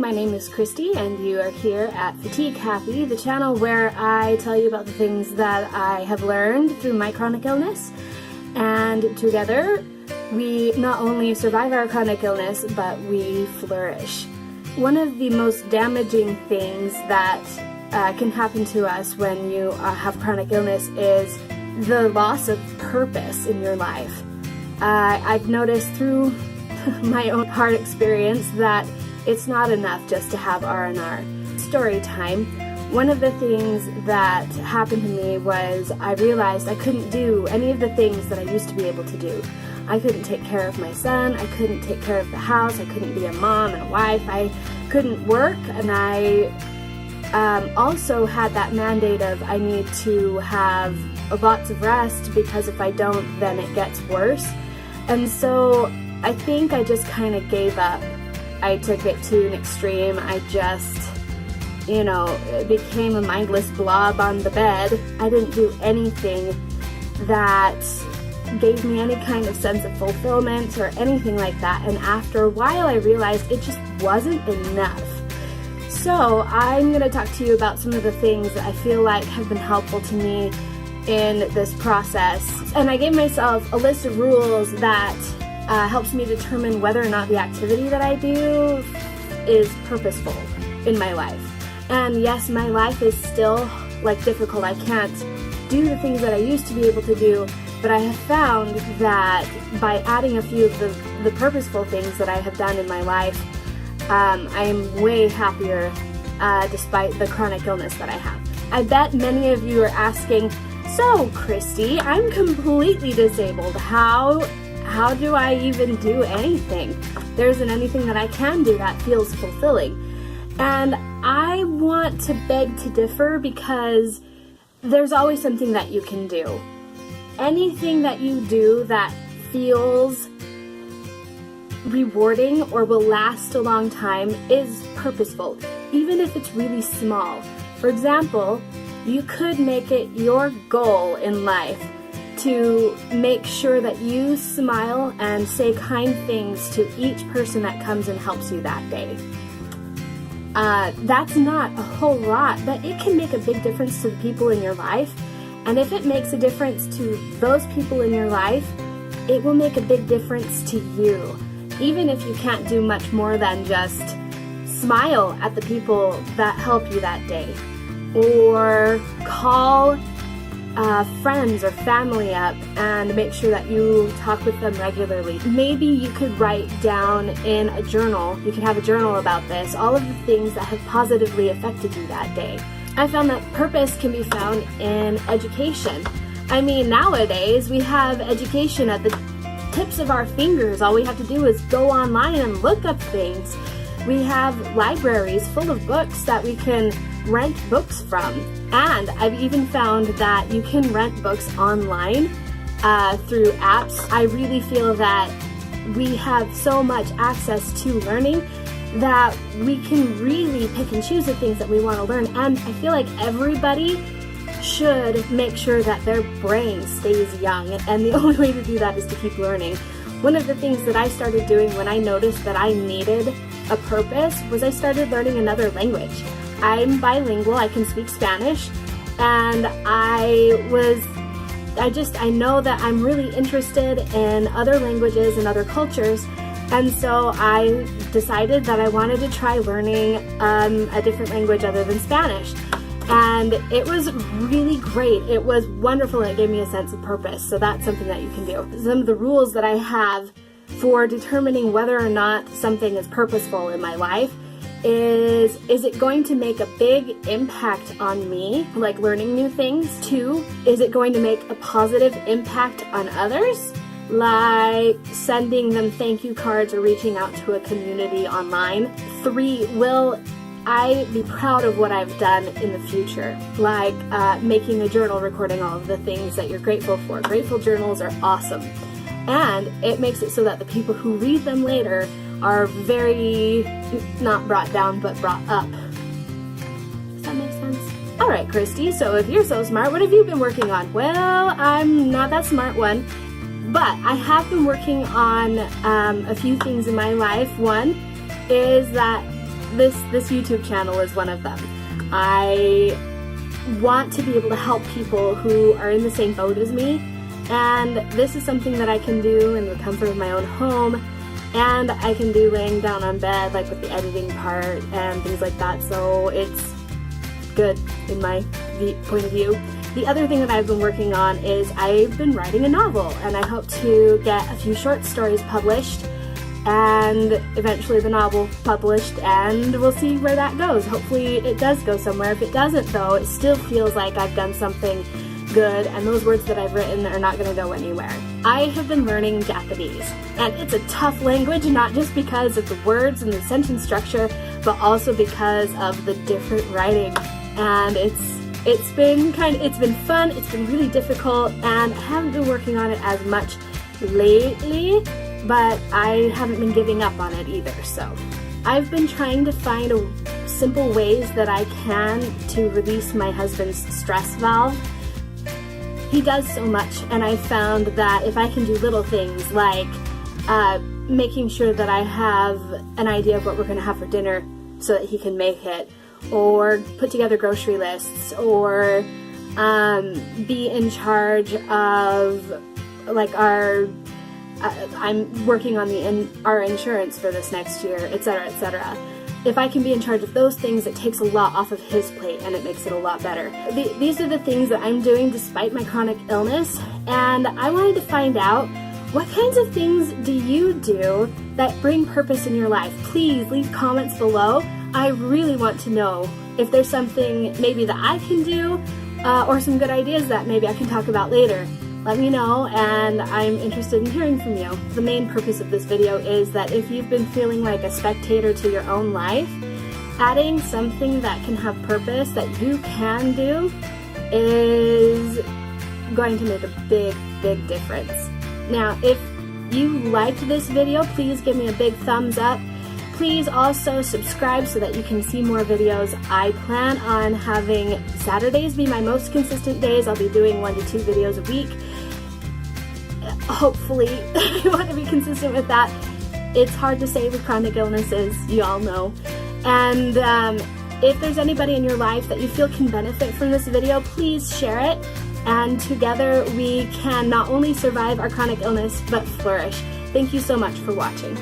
my name is Christy, and you are here at Fatigue Happy, the channel where I tell you about the things that I have learned through my chronic illness. And together, we not only survive our chronic illness, but we flourish. One of the most damaging things that can happen to us when you have chronic illness is the loss of purpose in your life. I've noticed through my own hard experience that it's not enough just to have R&R. Story time. One of the things that happened to me was I realized I couldn't do any of the things that I used to be able to do. I couldn't take care of my son, I couldn't take care of the house, I couldn't be a mom and a wife, I couldn't work, and I also had that mandate of I need to have lots of rest because if I don't, then it gets worse. And so I think I just kind of gave up. I took it to an extreme. I just, became a mindless blob on the bed. I didn't do anything that gave me any kind of sense of fulfillment or anything like that. And after a while, I realized it just wasn't enough. So I'm going to talk to you about some of the things that I feel like have been helpful to me in this process. And I gave myself a list of rules that helps me determine whether or not the activity that I do is purposeful in my life. And yes, my life is still difficult. I can't do the things that I used to be able to do, but I have found that by adding a few of the purposeful things that I have done in my life, I am way happier despite the chronic illness that I have. I bet many of you are asking, so Christy, I'm completely disabled. How do I even do anything? There isn't anything that I can do that feels fulfilling. And I want to beg to differ because there's always something that you can do. Anything that you do that feels rewarding or will last a long time is purposeful, even if it's really small. For example, you could make it your goal in life to make sure that you smile and say kind things to each person that comes and helps you that day. That's not a whole lot, but it can make a big difference to the people in your life. And if it makes a difference to those people in your life, it will make a big difference to you. Even if you can't do much more than just smile at the people that help you that day. Or call friends or family up and make sure that you talk with them regularly. Maybe you could write down in a journal, you could have a journal about this, all of the things that have positively affected you that day. I found that purpose can be found in education. I mean, nowadays we have education at the tips of our fingers. All we have to do is go online and look up things. We have libraries full of books that we can rent books from. And I've even found that you can rent books online through apps. I really feel that we have so much access to learning that we can really pick and choose the things that we want to learn. And I feel like everybody should make sure that their brain stays young. And the only way to do that is to keep learning. One of the things that I started doing when I noticed that I needed a purpose was I started learning another language. I'm bilingual, I can speak Spanish, and I know that I'm really interested in other languages and other cultures, and so I decided that I wanted to try learning a different language other than Spanish. And it was really great. It was wonderful, and it gave me a sense of purpose, so that's something that you can do. Some of the rules that I have for determining whether or not something is purposeful in my life is it going to make a big impact on me, like learning new things? 2, is it going to make a positive impact on others, like sending them thank you cards or reaching out to a community online? 3, will I be proud of what I've done in the future, like making a journal recording all of the things that you're grateful for. Grateful journals are awesome. And it makes it so that the people who read them later are very, not brought down, but brought up. Does that make sense? Alright, Christy, so if you're so smart, what have you been working on? Well, I'm not that smart one, but I have been working on a few things in my life. One is that this YouTube channel is one of them. I want to be able to help people who are in the same boat as me, and this is something that I can do in the comfort of my own home, and I can do laying down on bed, like with the editing part and things like that, so it's good in my point of view. The other thing that I've been working on is I've been writing a novel, and I hope to get a few short stories published and eventually the novel published, and we'll see where that goes. Hopefully it does go somewhere. If it doesn't though, it still feels like I've done something good, and those words that I've written are not going to go anywhere. I have been learning Japanese, and it's a tough language, not just because of the words and the sentence structure, but also because of the different writing. And it's been fun, it's been really difficult, and I haven't been working on it as much lately, but I haven't been giving up on it either. So I've been trying to find simple ways that I can to release my husband's stress valve. He does so much, and I found that if I can do little things like making sure that I have an idea of what we're going to have for dinner so that he can make it, or put together grocery lists, or be in charge of like I'm working on our insurance for this next year, etc., etc. If I can be in charge of those things, it takes a lot off of his plate and it makes it a lot better. These are the things that I'm doing despite my chronic illness, and I wanted to find out, what kinds of things do you do that bring purpose in your life? Please leave comments below. I really want to know if there's something maybe that I can do, or some good ideas that maybe I can talk about later. Let me know, and I'm interested in hearing from you. The main purpose of this video is that if you've been feeling like a spectator to your own life, adding something that can have purpose that you can do is going to make a big, big difference. Now, if you liked this video, please give me a big thumbs up. Please also subscribe so that you can see more videos. I plan on having Saturdays be my most consistent days. I'll be doing 1 to 2 videos a week. Hopefully, I want to be consistent with that. It's hard to say with chronic illnesses, you all know. And if there's anybody in your life that you feel can benefit from this video, please share it. And together we can not only survive our chronic illness, but flourish. Thank you so much for watching.